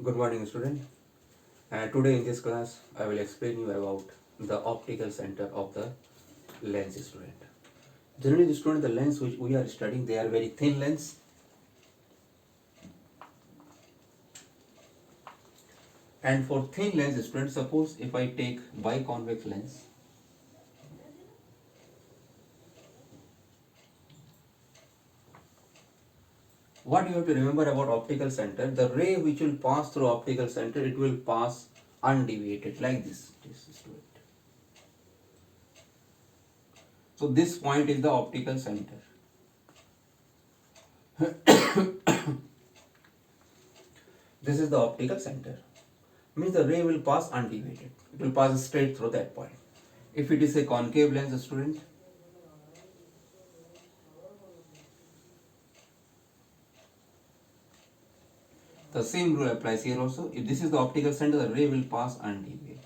Good morning, student. Today in this class, I will explain you about the optical center of the lens, student. Generally, the student, the lens which we are studying, they are very thin lens. And for thin lens, student, suppose if I take biconvex lens, what you have to remember about optical center, the ray which will pass through optical center, it will pass undeviated like this. Student. So this point is the optical center. This is the optical center. Means the ray will pass undeviated. It will pass straight through that point. If it is a concave lens, student, the same rule applies here also. If this is the optical center, the ray will pass undeviated.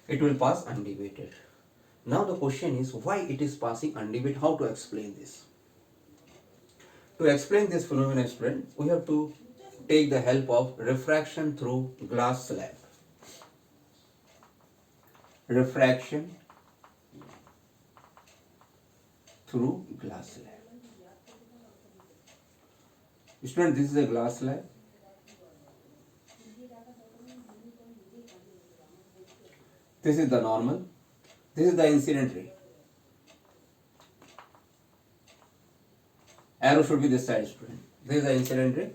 It will pass undeviated. Now the question is why it is passing undeviated. How to explain this? To explain this phenomenon, student, we have to take the help of refraction through glass slab. Refraction through glass slab. Student, this is a glass slab. This is the normal. This is the incident ray. Arrow should be this side, student. This is the incident ray.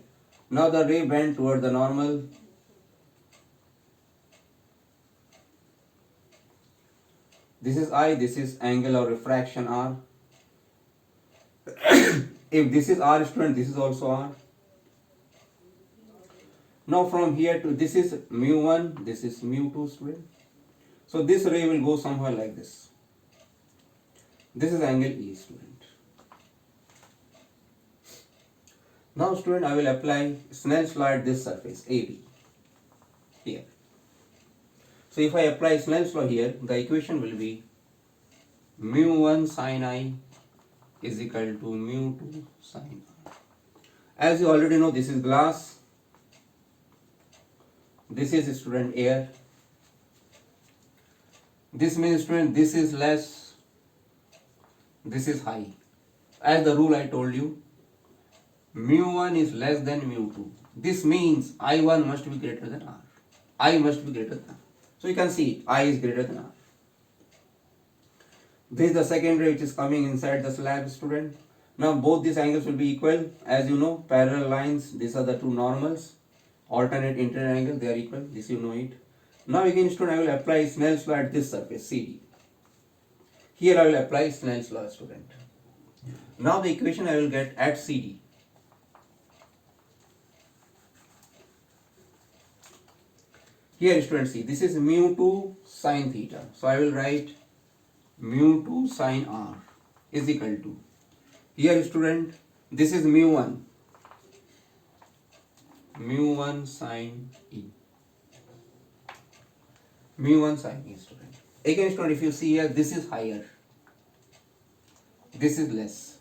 Now the ray bent toward the normal. This is I, this is angle of refraction R. If this is R, student, this is also R. Now from here to this is mu1, this is mu2, student. So this ray will go somewhere like this. This is angle E, student. Now student, I will apply Snell's law at this surface AB here. So if I apply Snell's law here, the equation will be mu1 sin I is equal to mu2 sin R. As you already know, this is glass. This is, student, air. This means, student, this is less, this is high. As the rule I told you, mu1 is less than mu2. This means I1 must be greater than R. I must be greater than R. So you can see I is greater than R. This is the second ray which is coming inside the slab, student. Now both these angles will be equal. As you know, parallel lines, these are the two normals. Alternate interior angle, they are equal. This you know it. Now again, student, I will apply Snell's law at this surface, CD. Here I will apply Snell's law, student. Now the equation I will get at CD. Here, student, see, this is mu2 sin theta. So I will write mu2 sin R is equal to. Here, student, this is mu1 sin E. Mu1 sin E, student. Again, student, if you see here, this is higher. This is less.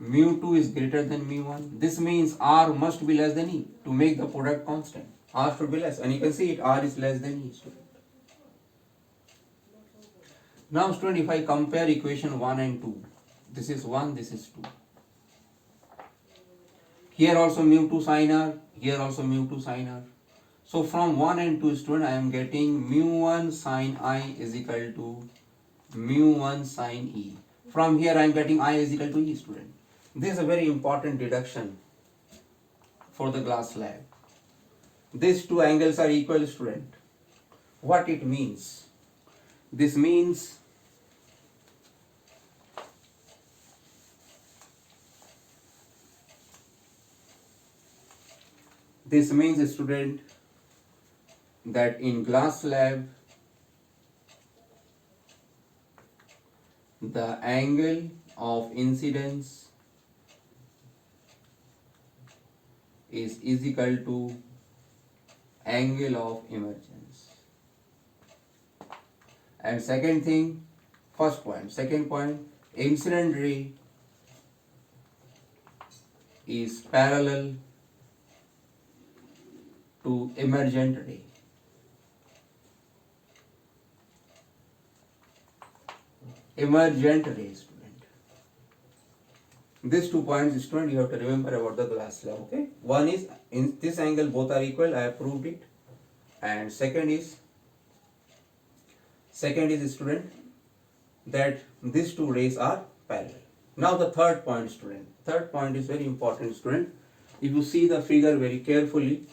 Mu2 is greater than mu1. This means R must be less than E to make the product constant. R should be less. And you can see it, R is less than E, student. Now, student, if I compare equation 1 and 2, this is 1, this is 2. Here also mu2 sin R, here also mu2 sin R. So from 1 and 2, student, I am getting mu1 sin I is equal to mu1 sin E. From here I am getting I is equal to E, student. This is a very important deduction for the glass slab. These two angles are equal, student. What it means? This means student, that in glass slab the angle of incidence is equal to angle of emergence. And second thing, first point, second point, incident ray is parallel to emergent ray. Emergent ray, student. These 2 points, student, you have to remember about the glass slab. Okay. One is in this angle both are equal. I have proved it. And second is student that these two rays are parallel. Now the third point, student. Third point is very important, student. If you see the figure very carefully,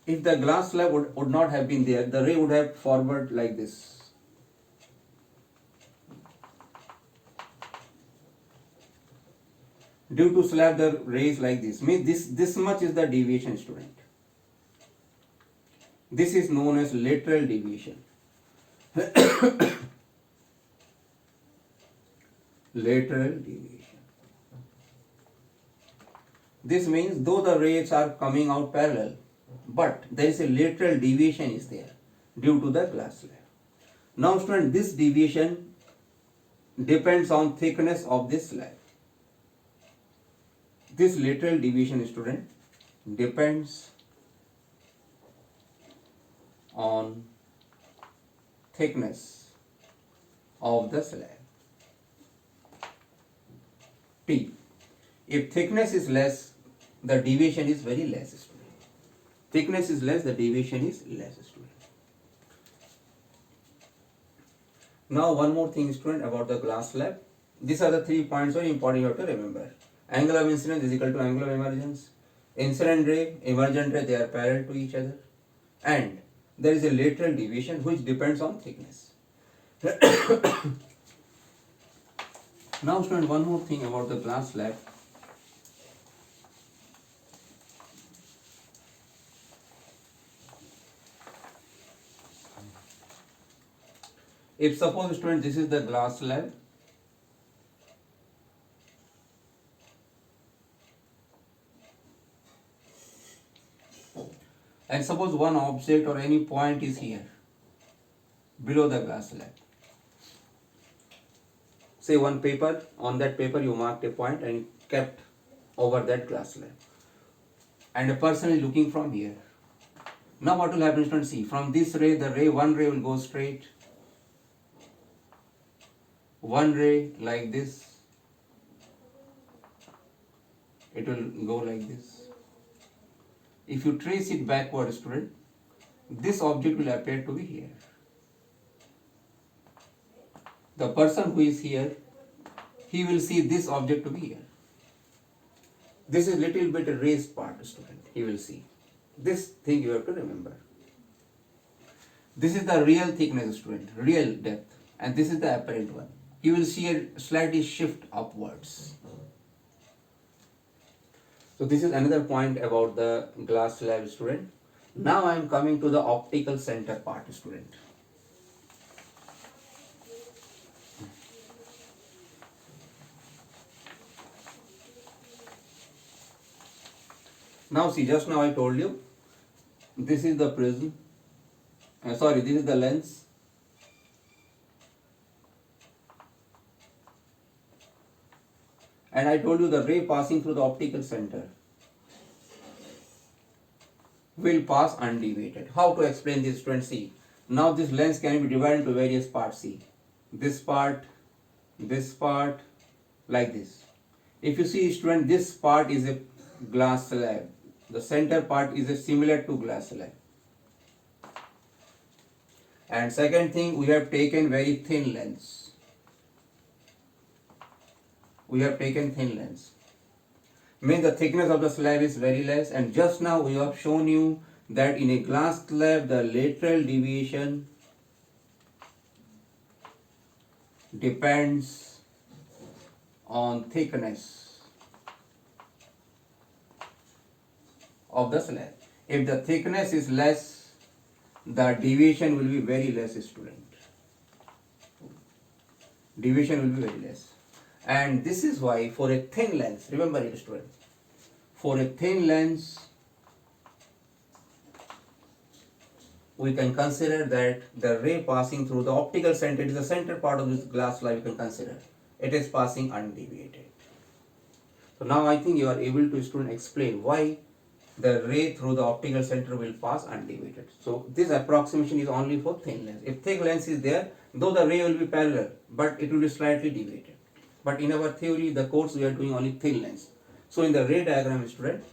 if the glass slab would not have been there, the ray would have forward like this. Due to slab, the rays like this. Means this much is the deviation, student. This is known as lateral deviation. Lateral deviation. This means though the rays are coming out parallel, but there is a lateral deviation is there due to the glass slab. Now, student, this deviation depends on thickness of this slab. This lateral deviation, student, depends on thickness of the slab. T. If thickness is less, the deviation is very less, student. Thickness is less, the deviation is less, student. Now one more thing, student, about the glass slab. These are the 3 points very important you have to remember. Angle of incidence is equal to angle of emergence. Incident ray, emergent ray, they are parallel to each other. And there is a lateral deviation which depends on thickness. Now, student, one more thing about the glass slab. If suppose, student, this is the glass slab, and suppose one object or any point is here below the glass slab. Say one paper, on that paper you marked a point and kept over that glass slab. And a person is looking from here. Now what will happen, student? See, from this ray, one ray will go straight. One ray like this. It will go like this. If you trace it backward, student, this object will appear to be here. The person who is here, he will see this object to be here. This is little bit raised part, student. He will see. This thing you have to remember. This is the real thickness, student, real depth, and this is the apparent one. You will see a slightly shift upwards. So this is another point about the glass slab, student. Now I am coming to the optical center part, student. Now see, just now I told you, this is the prism, this is the lens. And I told you the ray passing through the optical center will pass undeviated. How to explain this, student? See, now this lens can be divided into various parts. See, this part, like this. If you see, student, this part is a glass slab. The center part is similar to glass slab. And second thing, we have taken very thin lens. Means the thickness of the slab is very less, and just now we have shown you that in a glass slab the lateral deviation depends on thickness of the slab. If the thickness is less, the deviation will be very less, student. Deviation will be very less. And this is why for a thin lens, remember it, student, for a thin lens, we can consider that the ray passing through the optical center, it is the center part of this glass slab, you can consider. It is passing undeviated. So now I think you are able to student explain why the ray through the optical center will pass undeviated. So this approximation is only for thin lens. If thick lens is there, though the ray will be parallel, but it will be slightly deviated. But in our theory, the course we are doing only thin lens. So in the ray diagram, student,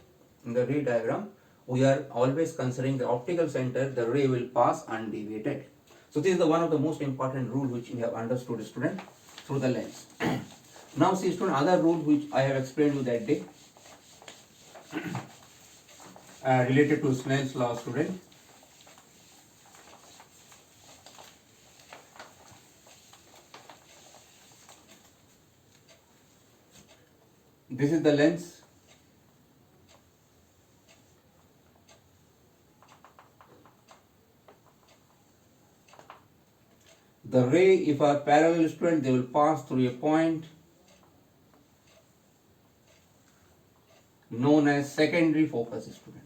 in the ray diagram, we are always considering the optical center, the ray will pass undeviated. So this is the one of the most important rule which we have understood, student, through the lens. Now see, student, other rule which I have explained you that day, related to Snell's law, student. This is the lens. The ray, if are parallel, student, they will pass through a point known as secondary focus, student.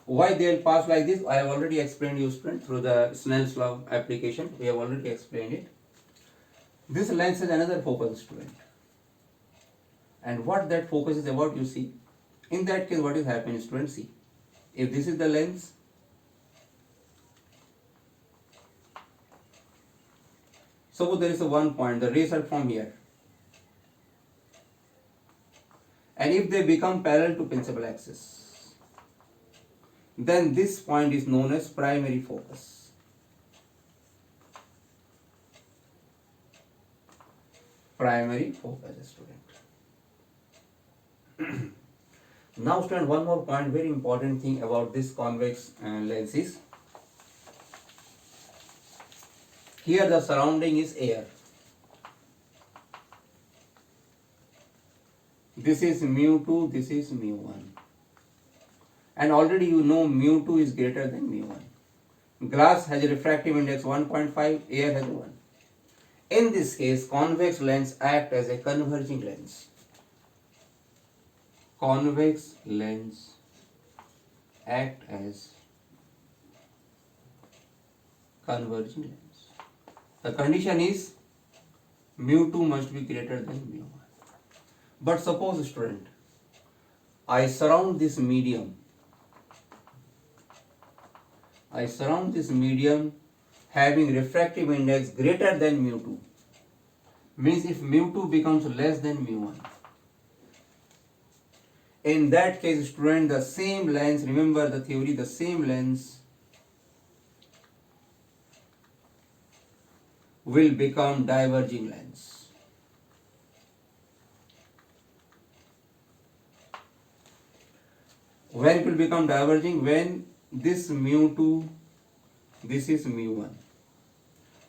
Why they will pass like this? I have already explained you, student, through the Snell's law application. We have already explained it. This lens is another focus, student. And what that focus is about, you see. In that case, what is happening, student? See, if this is the lens, suppose there is a one point, the rays are from here. And if they become parallel to principal axis, then this point is known as primary focus. Primary focus, student. Now, student, one more point, very important thing about this convex lens is, here the surrounding is air. This is mu2, this is mu1. And already you know mu2 is greater than mu1. Glass has a refractive index 1.5, air has 1. In this case, convex lens act as a converging lens. Convex lens act as converging lens. The condition is mu2 must be greater than mu1. But suppose, student, I surround this medium. I surround this medium having refractive index greater than mu2. Means if mu2 becomes less than mu1. In that case, student, the same lens, remember the theory, the same lens will become diverging lens. When it will become diverging? When this mu2, this is mu1.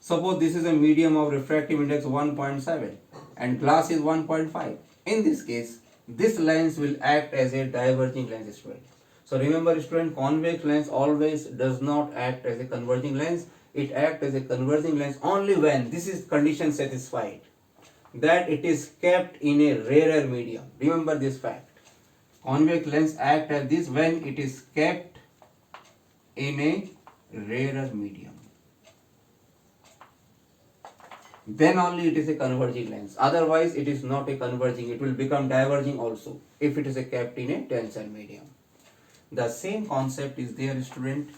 Suppose this is a medium of refractive index 1.7 and glass is 1.5. In this case, this lens will act as a diverging lens, student. So remember, student, convex lens always does not act as a converging lens. It acts as a converging lens only when this is condition satisfied, that it is kept in a rarer medium. Remember this fact. Convex lens act as this when it is kept in a rarer medium. Then only it is a converging lens. Otherwise, it is not a converging. It will become diverging also if it is a kept in a tensile medium. The same concept is there, student.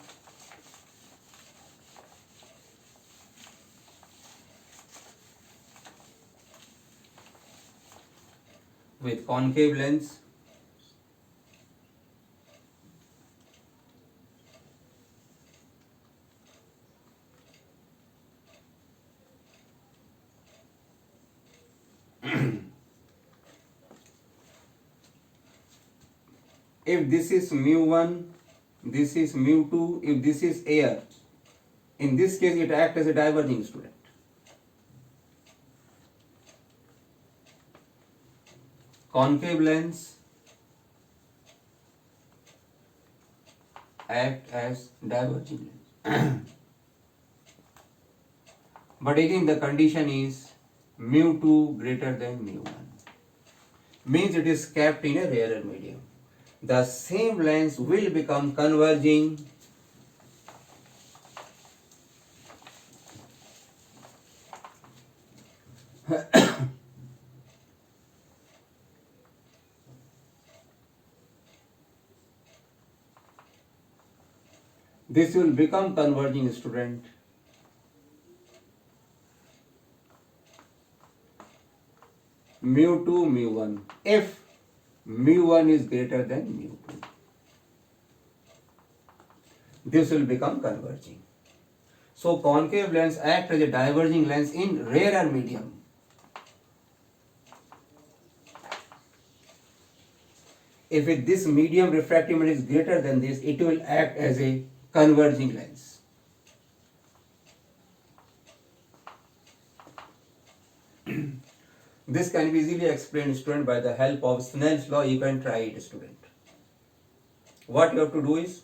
With concave lens. If this is mu1, this is mu2, if this is air, in this case it acts as a diverging, student. Concave lens act as diverging lens. But again the condition is mu2 greater than mu1. Means it is kept in a rarer medium. The same lens will become converging This will become converging, student. Mu2, mu1. If mu1 is greater than mu2, this will become converging. So concave lens act as a diverging lens in rarer medium. If this medium refractive index is greater than this, it will act as a converging lens. This can be easily explained, student, by the help of Snell's law. You can try it, student. What you have to do is,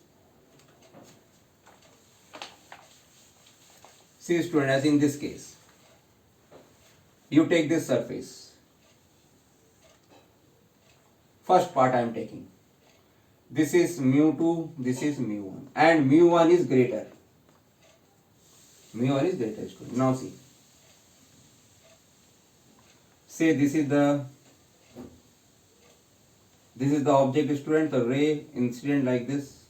see, student, as in this case, you take this surface. First part I am taking. This is mu2, this is mu1, and mu1 is greater. Mu1 is greater, student. Now see. Say this is the object, student, the ray incident like this.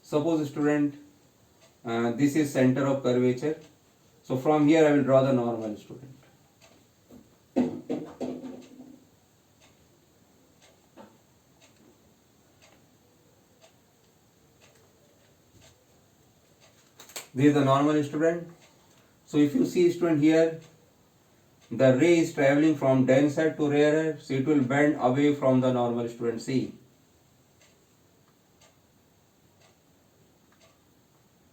Suppose, student, this is center of curvature. So from here I will draw the normal, student. This is the normal, student. So if you see, student, here the ray is traveling from denser to rarer, so it will bend away from the normal, student. See.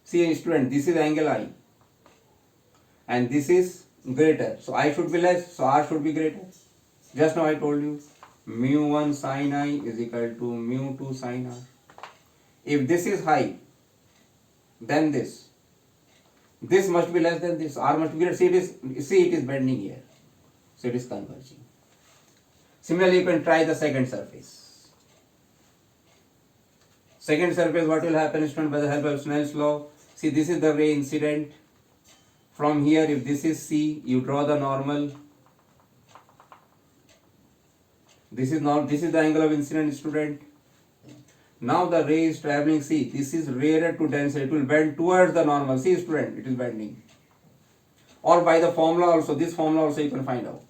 See, student, this is angle I and this is greater. So I should be less, so R should be greater. Just now I told you mu1 sin I is equal to mu2 sin R. If this is high, then this must be less than this. R must be greater. See, it is bending here. So it is converging. Similarly, you can try the second surface. Second surface, what will happen, student, by the help of Snell's law? See, this is the ray incident. From here, if this is C, you draw the normal. This is the angle of incident, student. Now the ray is traveling, see, this is rarer to denser, it will bend towards the normal. See, student, it is bending. Or by the formula also, this formula also you can find out.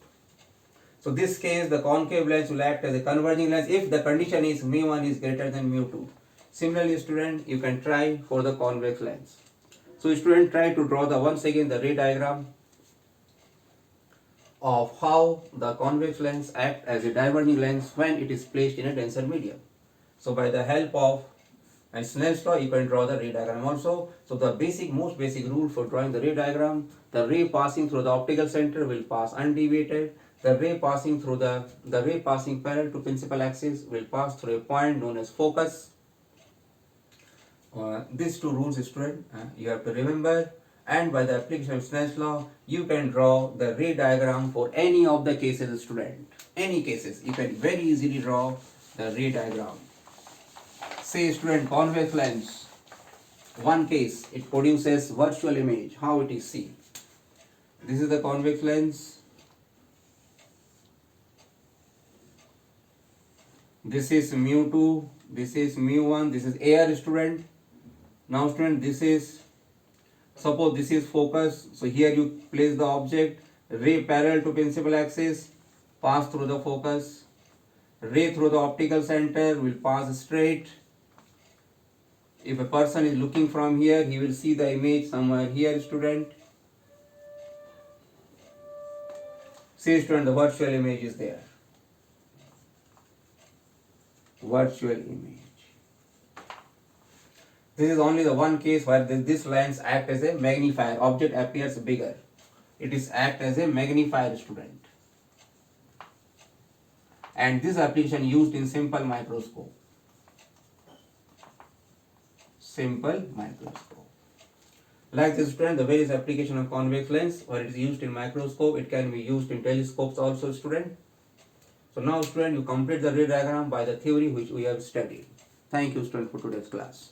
So this case, the concave lens will act as a converging lens if the condition is mu1 is greater than mu2. Similarly, student, you can try for the convex lens. So student, try to draw once again the ray diagram of how the convex lens act as a diverging lens when it is placed in a denser medium. So by the help of Snell's law, you can draw the ray diagram also. So the most basic rule for drawing the ray diagram, the ray passing through the optical center will pass undeviated. The ray passing parallel to principal axis will pass through a point known as focus. These two rules, student, you have to remember. And by the application of Snell's law, you can draw the ray diagram for any of the cases, student. Any cases, you can very easily draw the ray diagram. Say, student, convex lens. One case, it produces virtual image. How it is seen? This is the convex lens. This is mu2. This is mu1. This is air, student. Now, student, suppose this is focus. So here you place the object. Ray parallel to principal axis, pass through the focus. Ray through the optical center will pass straight. If a person is looking from here, he will see the image somewhere here, student. See, student, the virtual image is there. Virtual image. This is only the one case where this lens acts as a magnifier. Object appears bigger. It is act as a magnifier, student. And this application used in simple microscope. Simple microscope. Like this, student, the various application of convex lens, where it is used in microscope, it can be used in telescopes also, student. So now, student, you complete the ray diagram by the theory which we have studied. Thank you, student, for today's class.